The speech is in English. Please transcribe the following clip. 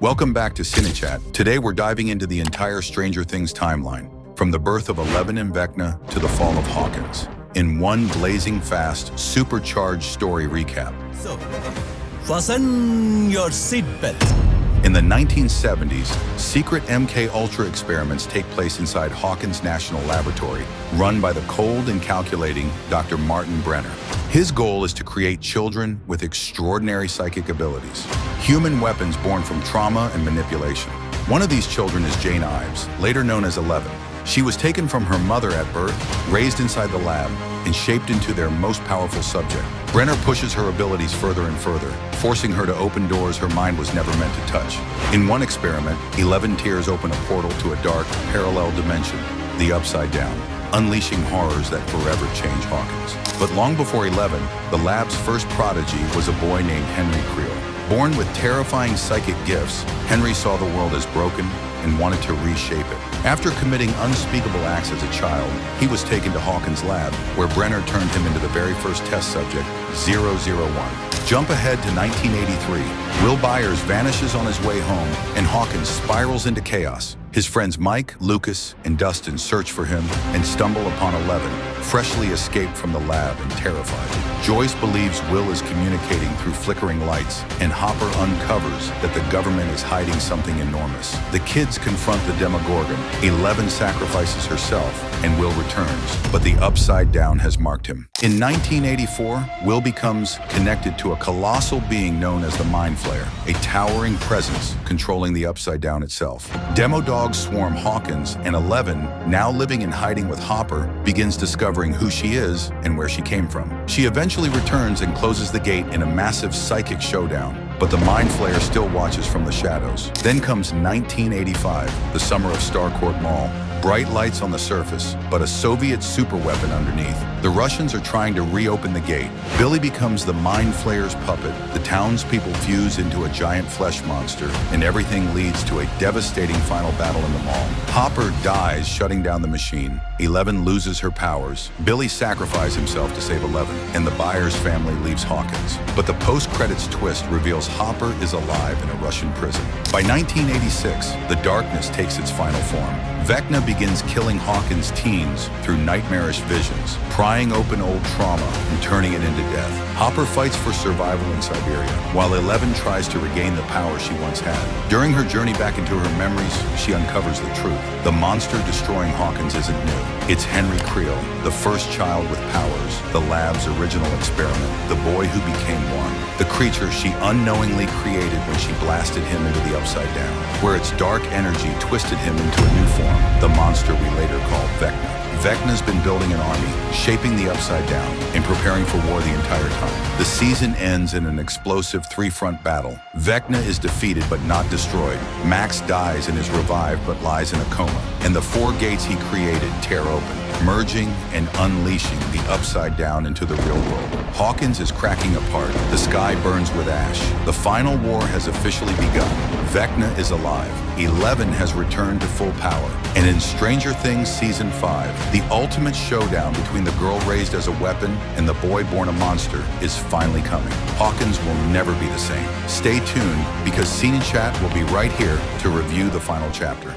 Welcome back to cinechat. Today we're diving into the entire Stranger Things timeline, from the birth of Eleven and Vecna to the fall of Hawkins, in one blazing fast, supercharged story recap. So, fasten your seatbelt. In the 1970s, secret MK-Ultra experiments take place inside Hawkins National Laboratory, run by the cold and calculating Dr. Martin Brenner. His goal is to create children with extraordinary psychic abilities, human weapons born from trauma and manipulation. One of these children is Jane Ives, later known as Eleven. She was taken from her mother at birth, raised inside the lab, and shaped into their most powerful subject. Brenner pushes her abilities further and further, forcing her to open doors her mind was never meant to touch. In one experiment, 11 tears open a portal to a dark, parallel dimension, the Upside Down, unleashing horrors that forever change Hawkins. But long before 11, the lab's first prodigy was a boy named Henry Creel. Born with terrifying psychic gifts, Henry saw the world as broken and wanted to reshape it. After committing unspeakable acts as a child, he was taken to Hawkins' lab, where Brenner turned him into the very first test subject, 001. Jump ahead to 1983. Will Byers vanishes on his way home, and Hawkins spirals into chaos. His friends Mike, Lucas, and Dustin search for him and stumble upon Eleven, freshly escaped from the lab and terrified. Joyce believes Will is communicating through flickering lights, and Hopper uncovers that the government is hiding something enormous. The kids confront the Demogorgon. 11 sacrifices herself, and Will returns, but the Upside Down has marked him. In 1984, Will becomes connected to a colossal being known as the Mind Flayer, a towering presence controlling the Upside Down itself. Demo dogs swarm Hawkins, and 11, now living in hiding with Hopper, begins discovering who she is and where she came from. She eventually returns and closes the gate in a massive psychic showdown, but the Mind Flayer still watches from the shadows. Then comes 1985, the summer of Starcourt Mall. Bright lights on the surface, but a Soviet superweapon underneath. The Russians are trying to reopen the gate. Billy becomes the Mind Flayer's puppet, the townspeople fuse into a giant flesh monster, and everything leads to a devastating final battle in the mall. Hopper dies, shutting down the machine. 11 loses her powers. Billy sacrifices himself to save 11, and the Byers family leaves Hawkins. But the post-credits twist reveals Hopper is alive in a Russian prison. By 1986, the darkness takes its final form. Vecna begins killing Hawkins' teens through nightmarish visions, prying open old trauma and turning it into death. Hopper fights for survival in Siberia, while 11 tries to regain the power she once had. During her journey back into her memories, she uncovers the truth. The monster destroying Hawkins isn't new. It's Henry Creel, the first child with powers, the lab's original experiment, the boy who became one, the creature she unknowingly created when she blasted him into the Upside Down, where its dark energy twisted him into a new form, the monster we later called Vecna. Vecna's been building an army, shaping the Upside Down, and preparing for war the entire time. The season ends in an explosive three-front battle. Vecna is defeated but not destroyed. Max dies and is revived but lies in a coma. And the four gates he created tear open, merging and unleashing the Upside Down into the real world. Hawkins is cracking apart. The sky burns with ash. The final war has officially begun. Vecna is alive. 11 has returned to full power. And in Stranger Things Season 5, the ultimate showdown between the girl raised as a weapon and the boy born a monster is finally coming. Hawkins will never be the same. Stay tuned, because cinechat will be right here to review the final chapter.